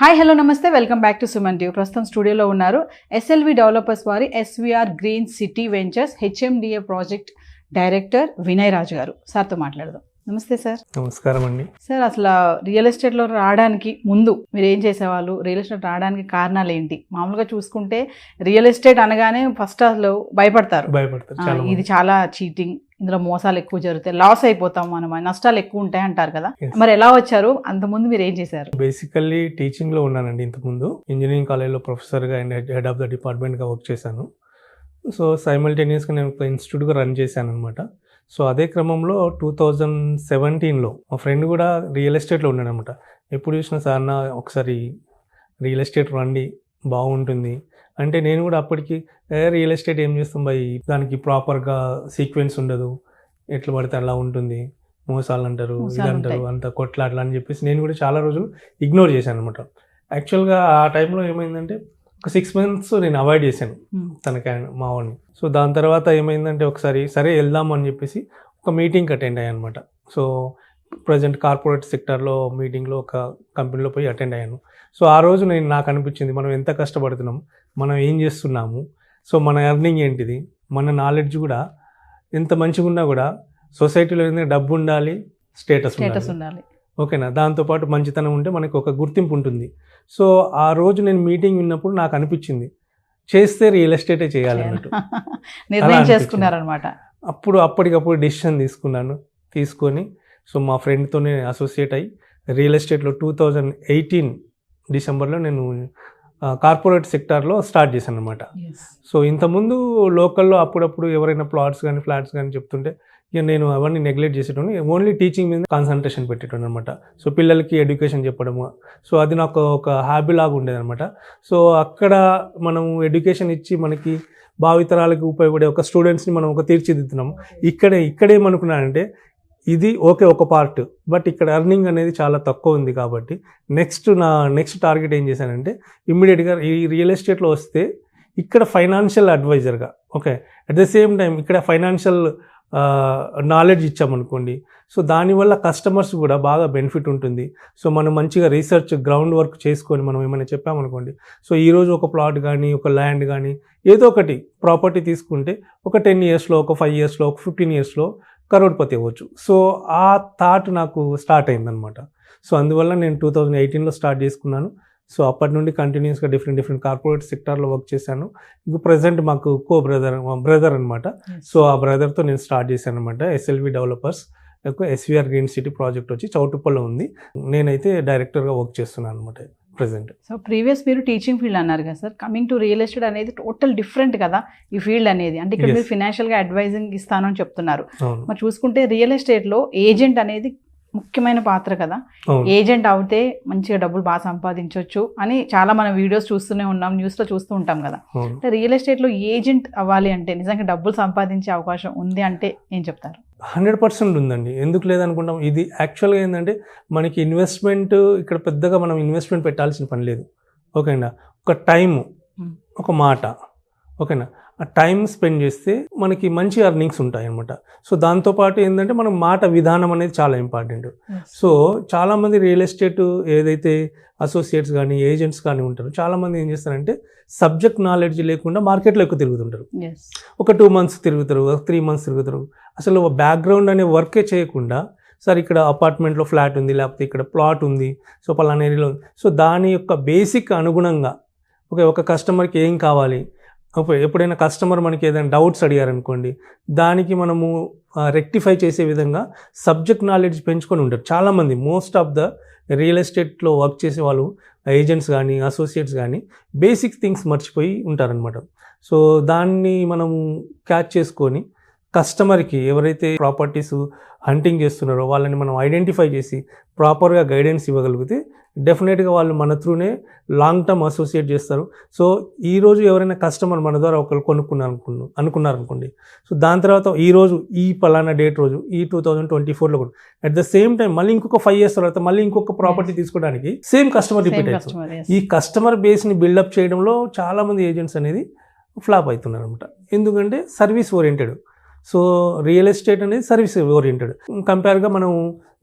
Hi hello నమస్తే welcome back to Suman TV. ప్రస్తుతం స్టూడియోలో ఉన్నారు ఎస్ఎల్వి డెవలపర్స్ వారి SVR green city ventures HMDA project director Vinay Raju గారు. సార్తో మాట్లాడదాం. నమస్తే సార్. నమస్కారం అండి. సార్, అసలు రియల్ ఎస్టేట్లో రావడానికి ముందు మీరు ఏం చేసేవాళ్ళు? రియల్ ఎస్టేట్ రావడానికి కారణాలు ఏంటి? మామూలుగా చూసుకుంటే రియల్ ఎస్టేట్ అనగానే ఫస్ట్ అసలు భయపడతారు. ఇది చాలా చీటింగ్, ఇందులో మోసాలు ఎక్కువ జరుగుతాయి, లాస్ అయిపోతాం, మనం నష్టాలు ఎక్కువ ఉంటాయి అంటారు కదా. మరి ఎలా వచ్చారు? అంతకుముందు మీరు ఏం చేశారు? బేసికల్లీ టీచింగ్ లో ఉన్నానండి. ఇంతకుముందు ఇంజనీరింగ్ కాలేజ్లో ప్రొఫెసర్గా అండ్ హెడ్ ఆఫ్ ద డిపార్ట్మెంట్గా వర్క్ చేశాను. సో సైమల్టేనియస్గా నేను ఒక ఇన్స్టిట్యూట్గా రన్ చేశాను అనమాట. సో అదే క్రమంలో 2017లో మా ఫ్రెండ్ కూడా రియల్ ఎస్టేట్లో ఉన్నాడు అనమాట. ఎప్పుడు చూసినా సార్ నా ఒకసారి రియల్ ఎస్టేట్ రండి బాగుంటుంది అంటే, నేను కూడా అప్పటికి రియల్ ఎస్టేట్ ఏం చేస్తాం బై, దానికి ప్రాపర్గా సీక్వెన్స్ ఉండదు, ఎట్లా పడితే అలా ఉంటుంది, మోసాలు అంటారు, ఇది అంటారు, అంత కొట్లాటలు అని చెప్పేసి నేను కూడా చాలా రోజులు ఇగ్నోర్ చేశాను అనమాట. యాక్చువల్గా ఆ టైంలో ఏమైందంటే ఒక 6 months నేను అవాయిడ్ చేశాను తనకి, మా వాడిని. సో దాని తర్వాత ఏమైందంటే ఒకసారి సరే వెళ్దాం అని చెప్పేసి ఒక మీటింగ్కి అటెండ్ అయ్యాను అనమాట. సో ప్రజెంట్ కార్పొరేట్ సెక్టర్లో మీటింగ్లో ఒక కంపెనీలో పోయి అటెండ్ అయ్యాను. సో ఆ రోజు నాకు అనిపించింది, మనం ఎంత కష్టపడుతున్నాం, మనం ఏం చేస్తున్నాము, సో మన ఎర్నింగ్ ఏంటిది, మన నాలెడ్జ్ కూడా ఎంత మంచిగా ఉన్నా కూడా సొసైటీలో ఏంటంటే డబ్బు ఉండాలి, స్టేటస్ ఉండాలి, ఓకేనా. దాంతోపాటు మంచితనం ఉంటే మనకు ఒక గుర్తింపు ఉంటుంది. సో ఆ రోజు నేను మీటింగ్ విన్నప్పుడు నాకు అనిపించింది, చేస్తే రియల్ ఎస్టేటే చేయాలన్నట్టు నిర్ణయం చేసుకున్నారనమాట. అప్పటికప్పుడు డెసిషన్ తీసుకొని సో మా ఫ్రెండ్తోనే అసోసియేట్ అయ్యి రియల్ ఎస్టేట్లో 2018 డిసెంబర్లో నేను కార్పొరేట్ సెక్టార్లో స్టార్ట్ చేశాను అనమాట. సో ఇంతకుముందు లోకల్లో అప్పుడప్పుడు ఎవరైనా ప్లాట్స్ కానీ ఫ్లాట్స్ కానీ చెప్తుంటే ఇక నేను అవన్నీ నెగ్లెక్ట్ చేసేటోని, ఓన్లీ టీచింగ్ మీద కాన్సన్ట్రేషన్ పెట్టేటోని అనమాట. సో పిల్లలకి ఎడ్యుకేషన్ చెప్పడము, సో అది నాకు ఒక హ్యాబీ లాగా ఉండేది అనమాట. సో అక్కడ మనం ఎడ్యుకేషన్ ఇచ్చి మనకి భావితరాలకు ఉపయోగపడే ఒక స్టూడెంట్స్ని మనం ఒక తీర్చిదిద్దుతున్నాము. ఇక్కడేమనుకున్నానంటే ఇది ఓకే ఒక పార్ట్, బట్ ఇక్కడ ఎర్నింగ్ అనేది చాలా తక్కువ ఉంది కాబట్టి నెక్స్ట్ టార్గెట్ ఏం చేశానంటే, ఇమ్మీడియట్గా ఈ రియల్ ఎస్టేట్లో వస్తే ఇక్కడ ఫైనాన్షియల్ అడ్వైజర్గా, okay, at the same time ఇక్కడ ఫైనాన్షియల్ నాలెడ్జ్ ఇచ్చామనుకోండి, సో దానివల్ల కస్టమర్స్ కూడా బాగా బెనిఫిట్ ఉంటుంది. సో మనం మంచిగా రీసెర్చ్ గ్రౌండ్ వర్క్ చేసుకొని మనం ఏమైనా చెప్పామనుకోండి, సో ఈరోజు ఒక ప్లాట్ కానీ ఒక ల్యాండ్ కానీ ఏదో ఒకటి ప్రాపర్టీ తీసుకుంటే ఒక 10 yearsలో, ఒక 5 yearsలో, ఒక 15 yearsలో కరోడ్పతి అవ్వచ్చు. సో ఆ థాట్ నాకు స్టార్ట్ అయిందనమాట. సో అందువల్ల నేను 2018లో స్టార్ట్ చేసుకున్నాను. సో అప్పటి నుండి కంటిన్యూస్గా డిఫరెంట్ కార్పొరేట్ సెక్టార్లో వర్క్ చేశాను. ఇంకా ప్రజెంట్ మాకు బ్రదర్ అనమాట. సో ఆ బ్రదర్తో నేను స్టార్ట్ చేశాను అనమాట. SLV developers SVR green city project వచ్చి చౌటుప్పల్లో ఉంది. నేనైతే డైరెక్టర్గా వర్క్ చేస్తున్నాను అనమాట ప్రెసెంట్. సో ప్రీవియస్ మీరు టీచింగ్ ఫీల్డ్ అన్నారు కదా sir, coming to real estate అనేది టోటల్ డిఫరెంట్ కదా ఈ ఫీల్డ్ అనేది. అంటే ఇక్కడ మీరు ఫినాన్షియల్గా అడ్వైజింగ్ ఇస్తాను అని చెప్తున్నారు. మరి చూసుకుంటే రియల్ ఎస్టేట్లో ఏజెంట్ అనేది ముఖ్యమైన పాత్ర కదా. ఏజెంట్ అవుతే మంచిగా డబ్బులు బాగా సంపాదించవచ్చు అని చాలా మనం వీడియోస్ చూస్తూనే ఉన్నాం, న్యూస్లో చూస్తూ ఉంటాం కదా. అంటే రియల్ ఎస్టేట్లో ఏజెంట్ అవ్వాలి అంటే నిజంగా డబ్బులు సంపాదించే అవకాశం ఉంది అంటే ఏం చెప్తారు? 100% ఉందండి. ఎందుకు లేదనుకుంటాం. ఇది యాక్చువల్గా ఏంటంటే మనకి ఇన్వెస్ట్మెంట్ ఇక్కడ పెద్దగా మనం ఇన్వెస్ట్మెంట్ పెట్టాల్సిన పని లేదు, ఓకేనా. ఒక టైము, ఒక మాట, ఓకేనా, ఆ టైం స్పెండ్ చేస్తే మనకి మంచి ఎర్నింగ్స్ ఉంటాయి అన్నమాట. సో దాంతోపాటు ఏంటంటే మనం మాట విధానం అనేది చాలా ఇంపార్టెంట్. సో చాలామంది రియల్ ఎస్టేట్ ఏదైతే అసోసియేట్స్ కానీ ఏజెంట్స్ కానీ ఉంటారు, చాలామంది ఏం చేస్తారంటే సబ్జెక్ట్ నాలెడ్జ్ లేకుండా మార్కెట్లో ఎక్కువ తిరుగుతుంటారు. ఒక 2 months తిరుగుతారు, 3 months తిరుగుతారు. అసలు బ్యాక్గ్రౌండ్ అనే వర్కే చేయకుండా, సార్ ఇక్కడ అపార్ట్మెంట్లో ఫ్లాట్ ఉంది, లేకపోతే ఇక్కడ ప్లాట్ ఉంది, సో పలానా ఏరియాలో ఉంది, సో దాని యొక్క బేసిక్ అనుగుణంగా ఒక కస్టమర్కి ఏం కావాలి, ఎప్పుడైనా కస్టమర్ మనకి ఏదైనా డౌట్స్ అడిగారనుకోండి, దానికి మనము రెక్టిఫై చేసే విధంగా సబ్జెక్ట్ నాలెడ్జ్ పెంచుకొని ఉంటారు చాలామంది. మోస్ట్ ఆఫ్ ద రియల్ ఎస్టేట్లో వర్క్ చేసే వాళ్ళు, ఏజెంట్స్ కానీ అసోసియేట్స్ కానీ బేసిక్ థింగ్స్ మర్చిపోయి ఉంటారనమాట. సో దాన్ని మనము క్యాచ్ చేసుకొని కస్టమర్కి ఎవరైతే ప్రాపర్టీస్ హంటింగ్ చేస్తున్నారో వాళ్ళని మనం ఐడెంటిఫై చేసి ప్రాపర్గా గైడెన్స్ ఇవ్వగలిగితే డెఫినెట్గా వాళ్ళు మన త్రూనే లాంగ్ టర్మ్ అసోసియేట్ చేస్తారు. సో ఈరోజు ఎవరైనా కస్టమర్ మన ద్వారా ఒకరు అనుకున్నారనుకోండి, సో దాని తర్వాత ఈరోజు ఈ పలానా డేట్ రోజు ఈ 2024లో కూడా అట్ ద సేమ్ టైం మళ్ళీ ఇంకొక 5 years తర్వాత మళ్ళీ ఇంకొక ప్రాపర్టీ తీసుకోవడానికి సేమ్ కస్టమర్ రిపీట్ అవుతుంది. ఈ కస్టమర్ బేస్ని బిల్డప్ చేయడంలో చాలామంది ఏజెంట్స్ అనేది ఫ్లాప్ అవుతున్నారు అనమాట. ఎందుకంటే service oriented. So real estate అనేది సర్వీస్ ఓరియంటెడ్, కంపేర్గా మనం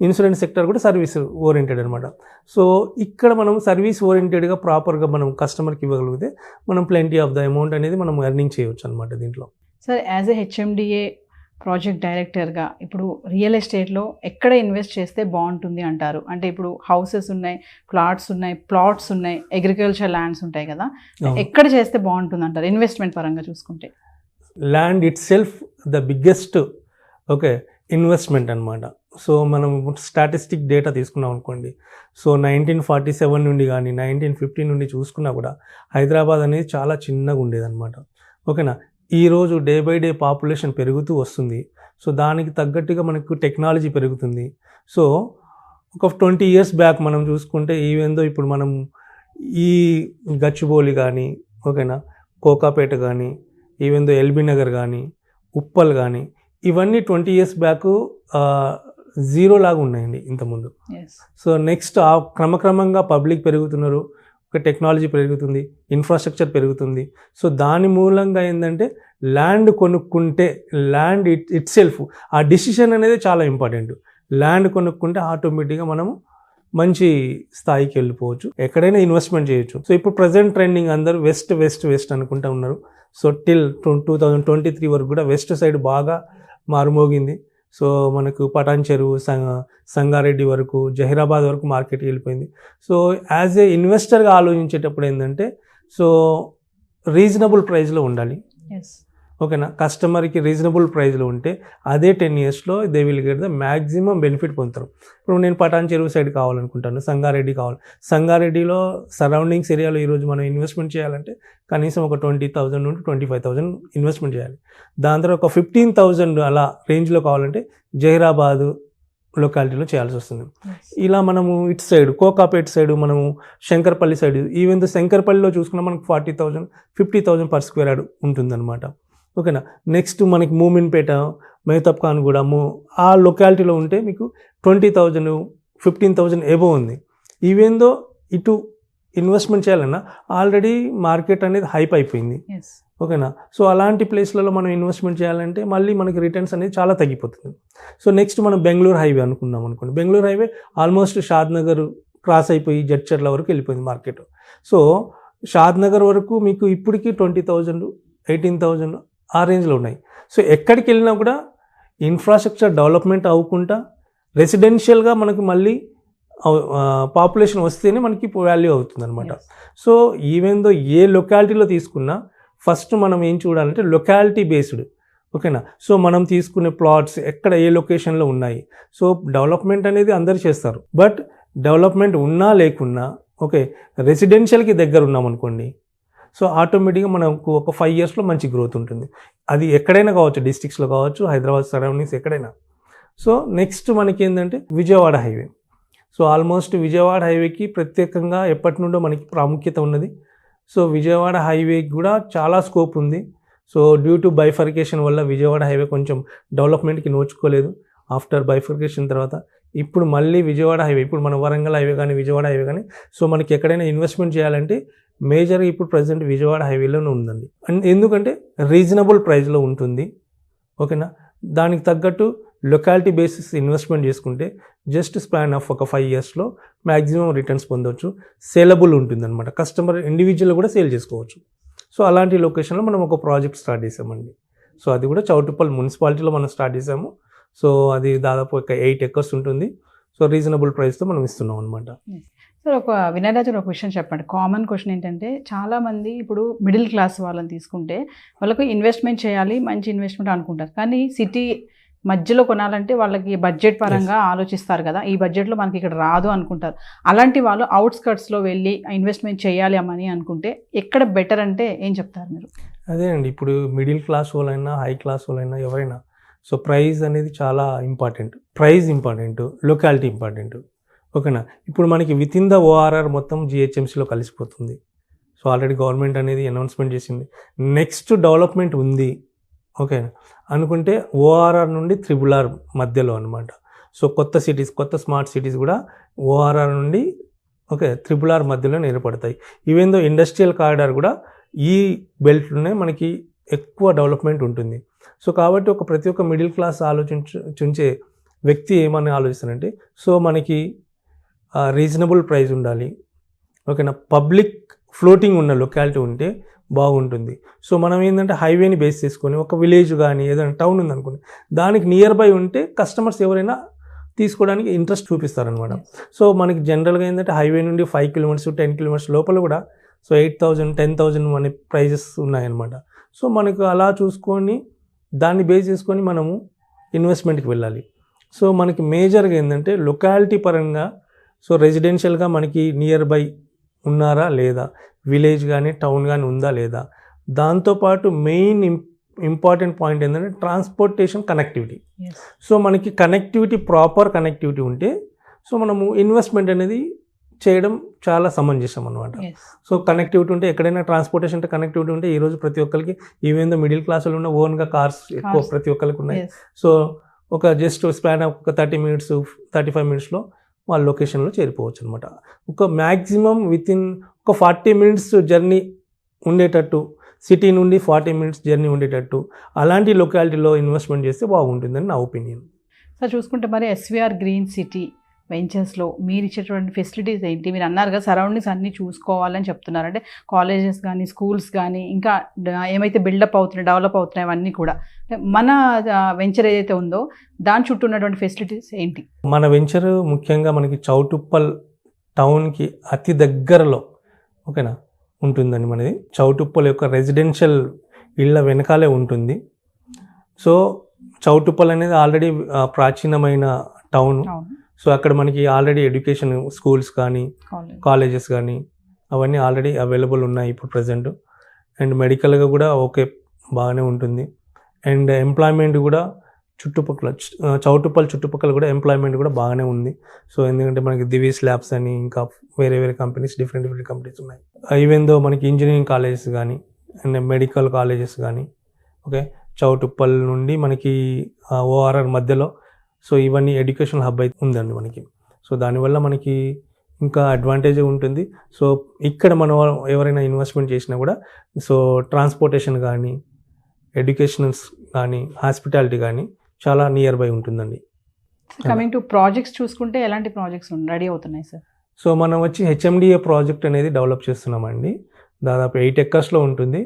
ఇన్సూరెన్స్ సెక్టర్ కూడా సర్వీస్ ఓరియంటెడ్ అనమాట. సో ఇక్కడ మనం సర్వీస్ ఓరియంటెడ్గా ప్రాపర్గా మనం కస్టమర్కి ఇవ్వగలిగితే మనం ప్లెంటీ ఆఫ్ ద అమౌంట్ అనేది మనం ఎర్నింగ్ చేయవచ్చు అనమాట దీంట్లో. Sir, as a HMDA project డైరెక్టర్గా ఇప్పుడు రియల్ ఎస్టేట్లో ఎక్కడ ఇన్వెస్ట్ చేస్తే బాగుంటుంది అంటారు? అంటే ఇప్పుడు హౌసెస్ ఉన్నాయి, ప్లాట్స్ ఉన్నాయి, అగ్రికల్చర్ ల్యాండ్స్ ఉంటాయి కదా, ఎక్కడ చేస్తే బాగుంటుంది అంటారు ఇన్వెస్ట్మెంట్ పరంగా చూసుకుంటే? Land it self the biggest investment అనమాట. సో మనం స్టాటిస్టిక్ డేటా తీసుకున్నాం అనుకోండి, సో 1947 నుండి కానీ 1950 నుండి చూసుకున్నా కూడా హైదరాబాద్ అనేది చాలా చిన్నగా ఉండేదన్నమాట. ఓకేనా, ఈరోజు డే బై డే పాపులేషన్ పెరుగుతూ వస్తుంది. సో దానికి తగ్గట్టుగా మనకు టెక్నాలజీ పెరుగుతుంది. సో ఒక 20 years బ్యాక్ మనం చూసుకుంటే ఈవెందో ఇప్పుడు మనం ఈ గచ్చిబౌలి కానీ, ఓకేనా, కోకాపేట కానీ, ఈవెందో ఎల్బీ నగర్ కానీ, ఉప్పల్ కానీ, ఇవన్నీ 20 years బ్యాక్ జీరో లాగా ఉన్నాయండి ఇంతకుముందు. సో నెక్స్ట్ క్రమక్రమంగా పబ్లిక్ పెరుగుతున్నారు, ఒక టెక్నాలజీ పెరుగుతుంది, ఇన్ఫ్రాస్ట్రక్చర్ పెరుగుతుంది. సో దాని మూలంగా ఏంటంటే ల్యాండ్ కొనుక్కుంటే ల్యాండ్ ఇట్ సెల్ఫ్ ఆ డిసిషన్ అనేది చాలా ఇంపార్టెంట్. ల్యాండ్ కొనుక్కుంటే ఆటోమేటిక్గా మనము మంచి స్థాయికి వెళ్ళిపోవచ్చు, ఎక్కడైనా ఇన్వెస్ట్మెంట్ చేయొచ్చు. సో ఇప్పుడు ప్రజెంట్ ట్రెండింగ్ అందరూ వెస్ట్ వెస్ట్ వెస్ట్ అనుకుంటూ ఉన్నారు. సో టిల్ 2023 వరకు కూడా వెస్ట్ సైడ్ బాగా మారుమోగింది. సో మనకు పటాన్ చెరువు, సంగారెడ్డి వరకు, జహీరాబాద్ వరకు మార్కెట్కి వెళ్ళిపోయింది. సో యాజ్ ఏ ఇన్వెస్టర్గా ఆలోచించేటప్పుడు ఏంటంటే సో రీజనబుల్ ప్రైస్లో ఉండాలి. ఓకేనా, కస్టమర్కి రీజనబుల్ ప్రైస్లో ఉంటే అదే 10 yearsలో they will get the maximum benefit పొందుతారు. ఇప్పుడు నేను పటాన్ చెరువు సైడ్ కావాలనుకుంటాను, సంగారెడ్డి కావాలి, సంగారెడ్డిలో సరౌండింగ్స్ ఏరియాలో ఈరోజు మనం ఇన్వెస్ట్మెంట్ చేయాలంటే కనీసం ఒక 20,000 నుండి 25,000 ఇన్వెస్ట్మెంట్ చేయాలి. దాని తర్వాత ఒక 15,000 అలా రేంజ్లో కావాలంటే జహీరాబాద్ లొకాలిటీలో చేయాల్సి వస్తుంది. ఇలా మనము ఇటు సైడ్ కోకాపేట సైడ్, మనము శంకర్పల్లి సైడ్, ఈవెన్ శంకర్పల్లిలో చూసుకున్నా మనకు 40,000 50,000 per square yard ఉంటుందన్నమాట. ఓకేనా, నెక్స్ట్ మనకి మూమిన్పేట, మెహతాబ్ ఖాన్ కూడా ఆ లొకాలిటీలో ఉంటే మీకు 20,000 15,000 ఎబో ఉంది. ఈవెందో ఇటు ఇన్వెస్ట్మెంట్ చేయాలన్నా ఆల్రెడీ మార్కెట్ అనేది హైప్ అయిపోయింది. ఓకేనా, సో అలాంటి ప్లేస్లలో మనం ఇన్వెస్ట్మెంట్ చేయాలంటే మళ్ళీ మనకి రిటర్న్స్ అనేది చాలా తగ్గిపోతుంది. సో నెక్స్ట్ మనం బెంగళూరు హైవే అనుకున్నాం అనుకోండి, బెంగళూరు హైవే ఆల్మోస్ట్ షాద్ నగర్ క్రాస్ అయిపోయి జడ్చర్ల వరకు వెళ్ళిపోయింది మార్కెట్. సో షాద్ నగర్ వరకు మీకు ఇప్పటికీ 20,000 18,000 ఆ రేంజ్లో ఉన్నాయి. సో ఎక్కడికి వెళ్ళినా కూడా ఇన్ఫ్రాస్ట్రక్చర్ డెవలప్మెంట్ అవ్వకుండా రెసిడెన్షియల్గా మనకు మళ్ళీ పాపులేషన్ వస్తేనే మనకి వాల్యూ అవుతుంది అనమాట. సో ఈవెన్ దో ఏ లొకాలిటీలో తీసుకున్నా ఫస్ట్ మనం ఏం చూడాలంటే లొకాలిటీ బేస్డ్. ఓకేనా, సో మనం తీసుకునే ప్లాట్స్ ఎక్కడ ఏ లొకేషన్లో ఉన్నాయి. సో డెవలప్మెంట్ అనేది అందరు చేస్తారు, బట్ డెవలప్మెంట్ ఉన్నా లేకున్నా ఓకే రెసిడెన్షియల్కి దగ్గర ఉన్నాం అనుకోండి, సో ఆటోమేటిక్గా మనకు ఒక 5 yearsలో మంచి గ్రోత్ ఉంటుంది. అది ఎక్కడైనా కావచ్చు, డిస్ట్రిక్ట్స్లో కావచ్చు, హైదరాబాద్ సరౌండింగ్స్ ఎక్కడైనా. సో నెక్స్ట్ మనకి ఏంటంటే Vijayawada highway. So almost Vijayawada హైవేకి ప్రత్యేకంగా ఎప్పటి నుండో మనకి ప్రాముఖ్యత ఉన్నది. సో విజయవాడ హైవేకి కూడా చాలా స్కోప్ ఉంది. సో డ్యూ టు బైఫర్కేషన్ వల్ల విజయవాడ హైవే కొంచెం డెవలప్మెంట్కి నోచుకోలేదు. ఆఫ్టర్ బైఫర్కేషన్ తర్వాత ఇప్పుడు మళ్ళీ విజయవాడ హైవే, ఇప్పుడు మన వరంగల్ హైవే కానీ విజయవాడ హైవే కానీ, సో మనకి ఎక్కడైనా ఇన్వెస్ట్మెంట్ చేయాలంటే మేజర్గా ఇప్పుడు ప్రజెంట్ విజయవాడ హైవేలోనే ఉందండి. ఎందుకంటే రీజనబుల్ ప్రైస్లో ఉంటుంది. ఓకేనా, దానికి తగ్గట్టు లొకాలిటీ బేసిస్ ఇన్వెస్ట్మెంట్ చేసుకుంటే జస్ట్ స్పాన్ ఆఫ్ ఒక 5 yearsలో మ్యాక్సిమం రిటర్న్స్ పొందవచ్చు. సేలబుల్ ఉంటుందన్నమాట, కస్టమర్ ఇండివిజువల్ కూడా సేల్ చేసుకోవచ్చు. సో అలాంటి లొకేషన్లో మనం ఒక ప్రాజెక్ట్ స్టార్ట్ చేసామండి. సో అది కూడా చౌటుప్పల్ మున్సిపాలిటీలో మనం స్టార్ట్ చేసాము. సో అది దాదాపు ఒక 8 acres ఉంటుంది. సో రీజనబుల్ ప్రైస్తో మనం ఇస్తున్నాం అనమాట. సార్, ఒక వినయరాజు ఒక క్వశ్చన్ చెప్పండి. కామన్ క్వశ్చన్ ఏంటంటే చాలామంది ఇప్పుడు మిడిల్ క్లాస్ వాళ్ళని తీసుకుంటే వాళ్ళకు ఇన్వెస్ట్మెంట్ చేయాలి, మంచి ఇన్వెస్ట్మెంట్ అనుకుంటారు, కానీ సిటీ మధ్యలో కొనాలంటే వాళ్ళకి బడ్జెట్ పరంగా ఆలోచిస్తారు కదా, ఈ బడ్జెట్లో మనకి ఇక్కడ రాదు అనుకుంటారు. అలాంటి వాళ్ళు అవుట్స్కట్స్లో వెళ్ళి ఇన్వెస్ట్మెంట్ చేయాలి అని అనుకుంటే ఎక్కడ బెటర్ అంటే ఏం చెప్తారు మీరు? అదే అండి, ఇప్పుడు మిడిల్ క్లాస్ వాళ్ళైనా హై క్లాస్ వాళ్ళైనా ఎవరైనా సో ప్రైస్ అనేది చాలా important. Price important, locality important. ఓకేనా, ఇప్పుడు మనకి విత్ ఇన్ ద ఓఆర్ఆర్ మొత్తం జిహెచ్ఎంసీలో కలిసిపోతుంది. సో ఆల్రెడీ గవర్నమెంట్ అనేది అనౌన్స్మెంట్ చేసింది. నెక్స్ట్ డెవలప్మెంట్ ఉంది ఓకే అనుకుంటే ఓఆర్ఆర్ నుండి RRR మధ్యలో అనమాట. సో కొత్త సిటీస్, కొత్త స్మార్ట్ సిటీస్ కూడా ఓఆర్ఆర్ నుండి ఓకే RRR మధ్యలో ఏర్పడతాయి. ఈవెన్ దో ఇండస్ట్రియల్ కారిడార్ కూడా ఈ బెల్ట్లోనే మనకి ఎక్కువ డెవలప్మెంట్ ఉంటుంది. సో కాబట్టి ప్రతి ఒక్క మిడిల్ క్లాస్ ఆలోచించే వ్యక్తి ఏమని ఆలోచిస్తారంటే, సో మనకి రీజనబుల్ ప్రైస్ ఉండాలి, ఓకేనా, పబ్లిక్ ఫ్లోటింగ్ ఉన్న లొకాలిటీ ఉంటే బాగుంటుంది. సో మనం ఏంటంటే హైవేని బేస్ చేసుకొని ఒక విలేజ్ కానీ ఏదైనా టౌన్ ఉందనుకోండి, దానికి నియర్ బై ఉంటే కస్టమర్స్ ఎవరైనా తీసుకోవడానికి ఇంట్రెస్ట్ చూపిస్తారనమాట. సో మనకి జనరల్గా ఏంటంటే హైవే నుండి 5 కిలోమీటర్స్ 10 కిలోమీటర్స్ లోపల కూడా సో 8,000 10,000 అనే ప్రైజెస్ ఉన్నాయన్నమాట. సో మనకు అలా చూసుకొని దాన్ని బేస్ చేసుకొని మనము ఇన్వెస్ట్మెంట్కి వెళ్ళాలి. సో మనకి మేజర్గా ఏంటంటే లొకాలిటీ పరంగా సో రెసిడెన్షియల్గా మనకి నియర్ బై ఉన్నారా లేదా, విలేజ్ కానీ టౌన్ కానీ ఉందా లేదా, దాంతోపాటు మెయిన్ ఇంపార్టెంట్ పాయింట్ ఏంటంటే ట్రాన్స్పోర్టేషన్ కనెక్టివిటీ. సో మనకి కనెక్టివిటీ, ప్రాపర్ కనెక్టివిటీ ఉంటే సో మనము ఇన్వెస్ట్మెంట్ అనేది చేయడం చాలా సమంజసం అనమాట. సో కనెక్టివిటీ ఉంటే ఎక్కడైనా ట్రాన్స్పోర్టేషన్ కనెక్టివిటీ ఉంటే ఈరోజు ప్రతి ఒక్కరికి ఈవెన్ దో మిడిల్ క్లాస్లో ఉన్న ఓన్గా కార్స్ ఎక్కువ ప్రతి ఒక్కరికి ఉన్నాయి. సో ఒక జస్ట్ స్పాన్ ఒక 30 మినిట్స్ 35 మినిట్స్లో వాళ్ళ లొకేషన్లో చేరిపోవచ్చు అనమాట. ఒక మ్యాక్సిమం వితిన్ ఒక 40 మినిట్స్ జర్నీ ఉండేటట్టు, సిటీ నుండి 40 మినిట్స్ జర్నీ ఉండేటట్టు అలాంటి లొకాలిటీలో ఇన్వెస్ట్మెంట్ చేస్తే బాగుంటుందని నా ఒపీనియన్. సార్ చూసుకుంటే మరి ఎస్విఆర్ గ్రీన్ సిటీ వెంచర్స్లో మీరు ఇచ్చేటువంటి ఫెసిలిటీస్ ఏంటి? మీరు అన్నారు కదా సరౌండింగ్స్ అన్నీ చూసుకోవాలని చెప్తున్నారు, అంటే కాలేజెస్ కానీ స్కూల్స్ కానీ ఇంకా ఏమైతే బిల్డప్ అవుతున్నాయి డెవలప్ అవుతున్నాయి అవన్నీ కూడా, మన వెంచర్ ఏదైతే ఉందో దాని చుట్టూ ఉన్నటువంటి ఫెసిలిటీస్ ఏంటి? మన వెంచర్ ముఖ్యంగా మనకి చౌటుప్పల్ టౌన్కి అతి దగ్గరలో, ఓకేనా, ఉంటుందండి. మనది చౌటుప్పల్ యొక్క రెసిడెన్షియల్ ఇళ్ళ వెనకాలే ఉంటుంది. సో చౌటుప్పల్ అనేది ఆల్రెడీ ప్రాచీనమైన టౌన్. సో అక్కడ మనకి ఆల్రెడీ ఎడ్యుకేషన్ స్కూల్స్ కానీ కాలేజెస్ కానీ అవన్నీ ఆల్రెడీ అవైలబుల్ ఉన్నాయి ఇప్పుడు ప్రజెంట్. అండ్ మెడికల్గా కూడా ఓకే బాగానే ఉంటుంది. అండ్ ఎంప్లాయ్మెంట్ కూడా చుట్టుపక్కల చౌటుప్పల్ చుట్టుపక్కల కూడా ఎంప్లాయ్మెంట్ కూడా బాగానే ఉంది. సో ఎందుకంటే మనకి దివీస్ ల్యాబ్స్ అని ఇంకా వేరే వేరే కంపెనీస్ డిఫరెంట్ కంపెనీస్ ఉన్నాయి. ఈవెన్ దో మనకి ఇంజనీరింగ్ కాలేజెస్ కానీ అండ్ మెడికల్ కాలేజెస్ కానీ ఓకే చౌటుప్పల్ నుండి మనకి ఓఆర్ఆర్ మధ్యలో సో ఇవన్నీ ఎడ్యుకేషనల్ హబ్ అయితే ఉందండి మనకి. సో దానివల్ల మనకి ఇంకా అడ్వాంటేజ్ ఉంటుంది. సో ఇక్కడ మనం ఎవరైనా ఇన్వెస్ట్మెంట్ చేసినా కూడా సో ట్రాన్స్పోర్టేషన్ కానీ ఎడ్యుకేషనల్స్ కానీ హాస్పిటాలిటీ కానీ చాలా నియర్ బై ఉంటుందండి. కమింగ్ టు ప్రాజెక్ట్స్ చూసుకుంటే ఎలాంటి ప్రాజెక్ట్స్ రెడీ అవుతున్నాయి సార్? సో మనం వచ్చి హెచ్ఎండిఏ ప్రాజెక్ట్ అనేది డెవలప్ చేస్తున్నామండి. దాదాపు 8 ఎకర్స్లో ఉంటుంది.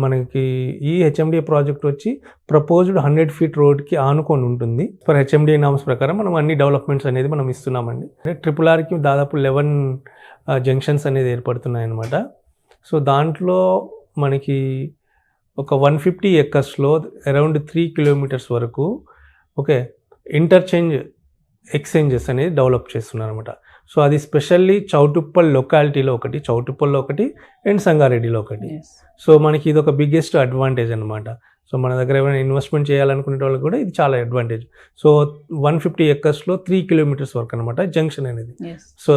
మనకి ఈ హెచ్ఎండిఏ ప్రాజెక్ట్ వచ్చి ప్రపోజ్డ్ 100 ఫీట్ రోడ్కి ఆనుకొని ఉంటుంది. ఫర్ హెచ్ఎండిఏ నామ్స్ ప్రకారం మనం అన్ని డెవలప్మెంట్స్ అనేది మనం ఇస్తున్నామండి. RRRకి దాదాపు 11 జంక్షన్స్ అనేది ఏర్పడుతున్నాయి అన్నమాట. సో దాంట్లో మనకి ఒక 150 ఎకర్స్లో అరౌండ్ 3 కిలోమీటర్స్ వరకు ఓకే ఇంటర్చేంజ్ ఎక్స్చేంజెస్ అనేది డెవలప్ చేస్తున్నారు అనమాట. సో అది స్పెషల్లీ చౌటుప్పల్ లొకాలిటీలో ఒకటి, చౌటుప్పల్లో ఒకటి అండ్ సంగారెడ్డిలో ఒకటి. సో మనకి ఇది ఒక బిగ్గెస్ట్ అడ్వాంటేజ్ అనమాట. సో మన దగ్గర ఏమైనా ఇన్వెస్ట్మెంట్ చేయాలనుకునే వాళ్ళకి కూడా ఇది చాలా అడ్వాంటేజ్. సో 150 ఎకర్స్లో 3 కిలోమీటర్స్ వరకు అనమాట జంక్షన్ అనేది. సో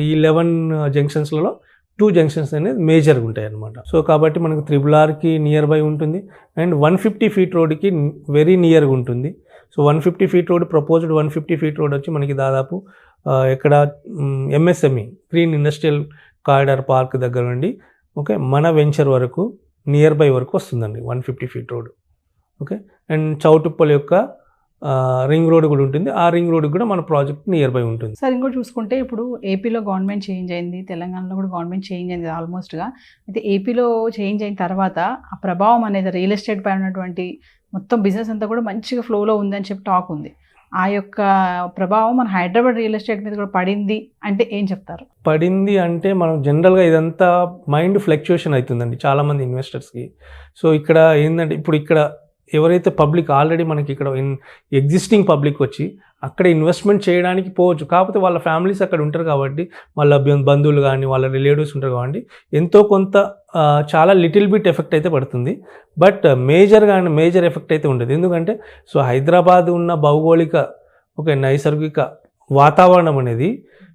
ఈ 11 జంక్షన్స్లలో 2 జంక్షన్స్ అనేది మేజర్గా ఉంటాయి అనమాట. సో కాబట్టి మనకు RRRకి నియర్ బై ఉంటుంది అండ్ 150 ఫీట్ రోడ్కి వెరీ నియర్గా ఉంటుంది. So 150 feet road proposed 150 feet road వచ్చి మనకి దాదాపు ఇక్కడ MSME green industrial corridor park దగ్గర నుండి ఓకే మన వెంచర్ వరకు నియర్ బై వరకు వస్తుందండి 150 feet road. Okay and Choutuppal యొక్క రింగ్ రోడ్ కూడా ఉంటుంది. ఆ రింగ్ రోడ్ కూడా మన ప్రాజెక్ట్ నియర్ బై ఉంటుంది. సార్ ఇంకోటి చూసుకుంటే ఇప్పుడు ఏపీలో గవర్నమెంట్ చేంజ్ అయింది, తెలంగాణలో కూడా గవర్నమెంట్ చేంజ్ అయింది ఆల్మోస్ట్గా. అయితే ఏపీలో చేంజ్ అయిన తర్వాత ఆ ప్రభావం అనేది రియల్ ఎస్టేట్ పై ఉన్నటువంటి మొత్తం బిజినెస్ అంతా కూడా మంచిగా ఫ్లోలో ఉందని చెప్పి టాక్ ఉంది. ఆ యొక్క ప్రభావం మన హైదరాబాద్ రియల్ ఎస్టేట్ మీద కూడా పడింది అంటే ఏం చెప్తారు? పడింది అంటే మనం జనరల్గా ఇదంతా మైండ్ ఫ్లక్చుయేషన్ అవుతుందండి చాలామంది ఇన్వెస్టర్స్కి. సో ఇక్కడ ఏంటంటే ఇప్పుడు ఇక్కడ ఎవరైతే పబ్లిక్ ఆల్రెడీ మనకి ఇక్కడ ఎగ్జిస్టింగ్ పబ్లిక్ వచ్చి అక్కడ ఇన్వెస్ట్మెంట్ చేయడానికి పోవచ్చు, కాకపోతే వాళ్ళ ఫ్యామిలీస్ అక్కడ ఉంటారు కాబట్టి వాళ్ళ బంధువులు కానీ వాళ్ళ రిలేటివ్స్ ఉంటారు కాబట్టి ఎంతో కొంత చాలా లిటిల్ బిట్ ఎఫెక్ట్ అయితే పడుతుంది. బట్ మేజర్ ఎఫెక్ట్ అయితే ఉండదు. ఎందుకంటే సో హైదరాబాద్ ఉన్న భౌగోళిక నైసర్గిక వాతావరణం అనేది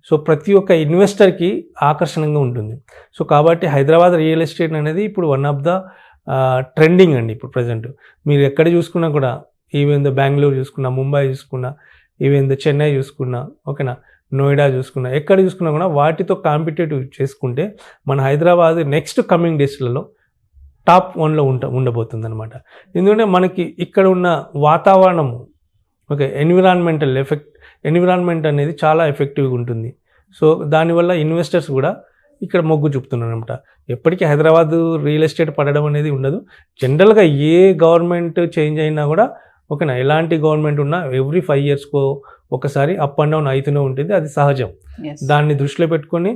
సో ప్రతి ఒక్క ఇన్వెస్టర్కి ఆకర్షణంగా ఉంటుంది. సో కాబట్టి హైదరాబాద్ రియల్ ఎస్టేట్ అనేది ఇప్పుడు వన్ ఆఫ్ ద ట్రెండింగ్ అండి ఇప్పుడు ప్రజెంట్. మీరు ఎక్కడ చూసుకున్నా కూడా ఈవెన్ ద బెంగళూరు చూసుకున్నా, ముంబై చూసుకున్నా, ఈవెన్ ద చెన్నై చూసుకున్నా, ఓకేనా, నోయిడా చూసుకున్నా, ఎక్కడ చూసుకున్నా కూడా వాటితో కాంపిటేటివ్ చేసుకుంటే మన హైదరాబాద్ నెక్స్ట్ కమింగ్ డేస్లలో టాప్ 1లో ఉండబోతుంది అనమాట. ఎందుకంటే మనకి ఇక్కడ ఉన్న వాతావరణము ఓకే ఎన్విరాన్మెంట్ అనేది చాలా ఎఫెక్టివ్గా ఉంటుంది. సో దానివల్ల ఇన్వెస్టర్స్ కూడా ఇక్కడ మొగ్గు చూపుతున్నారు అనమాట. ఎప్పటికీ హైదరాబాద్ రియల్ ఎస్టేట్ పడడం అనేది ఉండదు. జనరల్గా ఏ గవర్నమెంట్ చేంజ్ అయినా కూడా ఓకేనా, ఎలాంటి గవర్నమెంట్ ఉన్నా ఎవ్రీ 5 yearsకో ఒకసారి అప్ అండ్ డౌన్ అవుతూనే ఉంటుంది, అది సహజం. దాన్ని దృష్టిలో పెట్టుకొని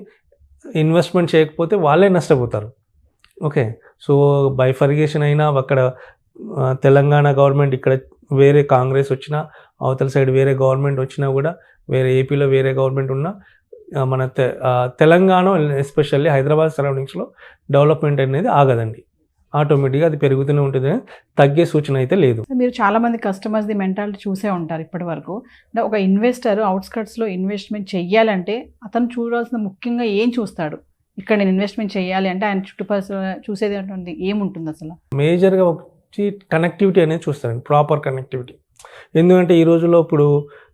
ఇన్వెస్ట్మెంట్ చేయకపోతే వాళ్ళే నష్టపోతారు. ఓకే, సో బైఫర్గేషన్ అయినా అక్కడ తెలంగాణ గవర్నమెంట్, ఇక్కడ వేరే కాంగ్రెస్ వచ్చినా, అవతల సైడ్ వేరే గవర్నమెంట్ వచ్చినా కూడా, వేరే ఏపీలో వేరే గవర్నమెంట్ ఉన్నా, మన తెలంగాణ ఎస్పెషల్లీ హైదరాబాద్ సరౌండింగ్స్లో డెవలప్మెంట్ అనేది ఆగదండి. ఆటోమేటిక్గా అది పెరుగుతూనే ఉంటుంది, తగ్గే సూచన అయితే లేదు. మీరు చాలామంది కస్టమర్స్ది మెంటాలిటీ చూసే ఉంటారు ఇప్పటి వరకు. ఒక ఇన్వెస్టర్ అవుట్స్కట్స్లో ఇన్వెస్ట్మెంట్ చెయ్యాలంటే అతను చూడాల్సిన ముఖ్యంగా ఏం చూస్తాడు? ఇక్కడ నేను ఇన్వెస్ట్మెంట్ చేయాలి అంటే ఆయన చుట్టుపక్కల చూసేది ఏముంటుంది అసలు? మేజర్గా వచ్చి కనెక్టివిటీ అనేది చూస్తారండి, ప్రాపర్ కనెక్టివిటీ. ఎందుకంటే ఈ రోజుల్లో ఇప్పుడు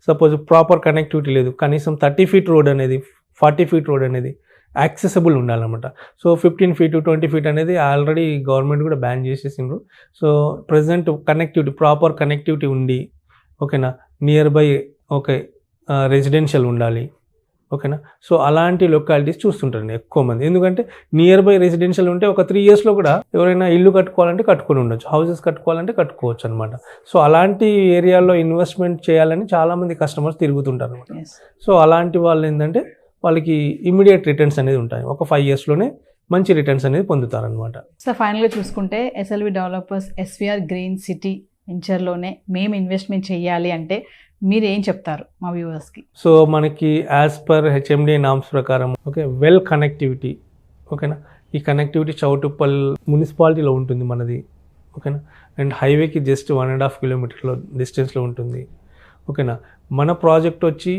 సపోజ్ ప్రాపర్ కనెక్టివిటీ లేదు, కనీసం 30 feet రోడ్ అనేది 40 feet రోడ్ అనేది యాక్సెసిబుల్ ఉండాలన్నమాట. సో 15 feet 20 feet అనేది ఆల్రెడీ గవర్నమెంట్ కూడా బ్యాన్ చేసేసిండ్రు. So present connectivity, proper connectivity ఉండి ఓకేనా, నియర్ బై ఓకే రెసిడెన్షియల్ ఉండాలి ఓకేనా. సో అలాంటి లొకాలిటీస్ చూస్తుంటారండి ఎక్కువ మంది. ఎందుకంటే నియర్ బై రెసిడెన్షియల్ ఉంటే ఒక 3 yearsలో కూడా ఎవరైనా ఇల్లు కట్టుకోవాలంటే కట్టుకొని ఉండొచ్చు, హౌసెస్ కట్టుకోవాలంటే కట్టుకోవచ్చు అనమాట. సో అలాంటి ఏరియాల్లో ఇన్వెస్ట్మెంట్ చేయాలని చాలామంది కస్టమర్స్ తిరుగుతుంటారు అనమాట. సో అలాంటి వాళ్ళు ఏంటంటే వాళ్ళకి ఇమీడియట్ రిటర్న్స్ అనేది ఉంటాయి, ఒక 5 yearsలోనే మంచి రిటర్న్స్ అనేది పొందుతారనమాట. సో ఫైనల్గా చూసుకుంటే SLV developers SVR green city వెంచర్లోనే మేము ఇన్వెస్ట్మెంట్ చేయాలి అంటే మీరు ఏం చెప్తారు మా వ్యూవర్స్కి? సో మనకి యాజ్ పర్ HMDA నామ్స్ ప్రకారం ఓకే, వెల్ కనెక్టివిటీ ఓకేనా. ఈ కనెక్టివిటీ చౌటుప్పల్ మున్సిపాలిటీలో ఉంటుంది మనది ఓకేనా. అండ్ హైవేకి జస్ట్ 1.5 kilometers డిస్టెన్స్లో ఉంటుంది ఓకేనా. మన ప్రాజెక్ట్ వచ్చి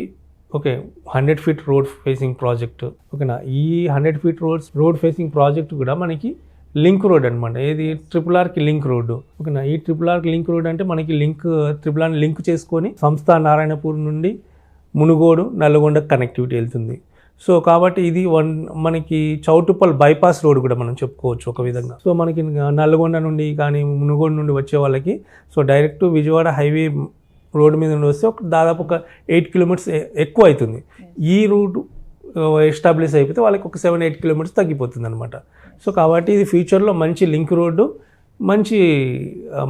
okay 100 feet road facing project ఓకేనా. ఈ 100 feet రోడ్ ఫేసింగ్ ప్రాజెక్ట్ కూడా మనకి లింక్ రోడ్ అనమాట. ఏది RRRకి లింక్ రోడ్డు ఓకేనా. ఈ RRRకి లింక్ రోడ్ అంటే మనకి RRRని లింక్ చేసుకొని సంస్థ నారాయణపూర్ నుండి మునుగోడు నల్లగొండ కనెక్టివిటీ వెళ్తుంది. సో కాబట్టి ఇది మనకి చౌటుప్పల్ బైపాస్ రోడ్ కూడా మనం చెప్పుకోవచ్చు ఒక విధంగా. సో మనకి నల్లగొండ నుండి కానీ మునుగోడు నుండి వచ్చే వాళ్ళకి so direct Vijayawada highway road మీద నుండి వస్తే దాదాపు ఒక 8 kilometers ఎక్కువ అవుతుంది. ఈ రూట్ ఎస్టాబ్లిష్ అయిపోతే వాళ్ళకి ఒక 7-8 kilometers తగ్గిపోతుంది అనమాట. సో కాబట్టి ఇది ఫ్యూచర్లో మంచి లింక్ రోడ్డు, మంచి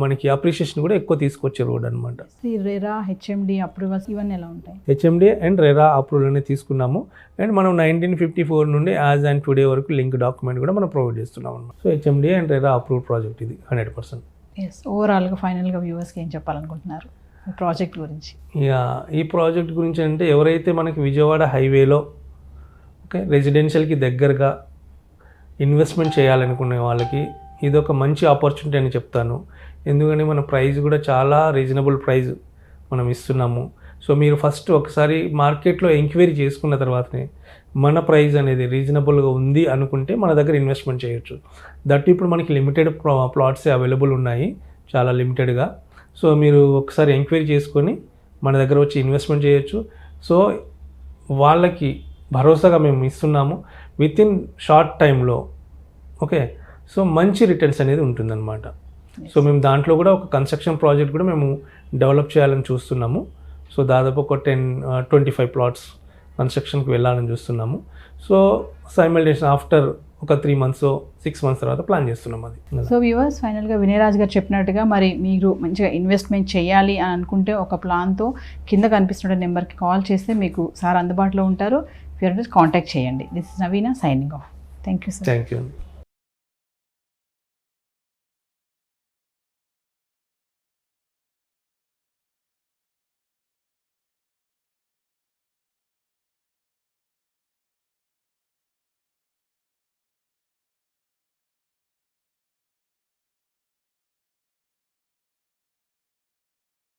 మనకి అప్రిషియేషన్ కూడా ఎక్కువ తీసుకొచ్చే రోడ్ అనమాట. ఈ రెరా HMD అప్రూవల్స్ ఇవన్నీ ఎలా ఉంటాయి? HMDA అండ్ రెరా అప్రూవల్ అనేది తీసుకున్నాము. అండ్ మనం 1954 నుండి యాజ్ అండ్ టుడే వరకు లింక్ డాక్యుమెంట్ కూడా మనం ప్రొవైడ్ చేస్తున్నాం అనమాట. So HMDA and RERA approve project ఇది 100%. ఓవరాల్గా ఫైనల్గా వ్యూవర్స్కి ఏం చెప్పాలనుకుంటున్నారు ప్రాజెక్ట్ గురించి? ఈ ప్రాజెక్ట్ గురించి అంటే ఎవరైతే మనకి విజయవాడ హైవేలో ఓకే రెసిడెన్షియల్కి దగ్గరగా ఇన్వెస్ట్మెంట్ చేయాలనుకునే వాళ్ళకి ఇది ఒక మంచి ఆపర్చునిటీ అని చెప్తాను. ఎందుకంటే మన ప్రైస్ కూడా చాలా రీజనబుల్ ప్రైస్ మనం ఇస్తున్నాము. సో మీరు ఫస్ట్ ఒకసారి మార్కెట్లో ఎంక్వైరీ చేసుకున్న తర్వాతనే మన ప్రైస్ అనేది రీజనబుల్గా ఉంది అనుకుంటే మన దగ్గర ఇన్వెస్ట్మెంట్ చేయొచ్చు. దట్ ఇప్పుడు మనకి లిమిటెడ్ ప్లాట్స్ అవైలబుల్ ఉన్నాయి, చాలా లిమిటెడ్గా. సో మీరు ఒకసారి ఎంక్వైరీ చేసుకొని మన దగ్గర వచ్చి ఇన్వెస్ట్మెంట్ చేయొచ్చు. సో వాళ్ళకి భరోసాగా మేము ఇస్తున్నాము వితిన్ షార్ట్ టైంలో ఓకే. సో మంచి రిటర్న్స్ అనేది ఉంటుందన్నమాట. సో మేము దాంట్లో కూడా ఒక కన్స్ట్రక్షన్ ప్రాజెక్ట్ కూడా మేము డెవలప్ చేయాలని చూస్తున్నాము. సో దాదాపు ఒక 10-25 plots కన్స్ట్రక్షన్కి వెళ్ళాలని చూస్తున్నాము. సో సైమల్టేనియస్ ఆఫ్టర్ ఒక 3 months 6 months తర్వాత ప్లాన్ చేస్తున్నాం అది. సో వ్యూవర్స్ ఫైనల్గా వినయరాజ్ గారు చెప్పినట్టుగా మరి మీరు మంచిగా ఇన్వెస్ట్మెంట్ చేయాలి అని అనుకుంటే ఒక ప్లాన్తో కింద కనిపిస్తున్న నెంబర్కి కాల్ చేస్తే మీకు సార్ అందుబాటులో ఉంటారు. కాంటాక్ట్ చేయండి. This is Naveena signing off. Thank you sir. Thank you.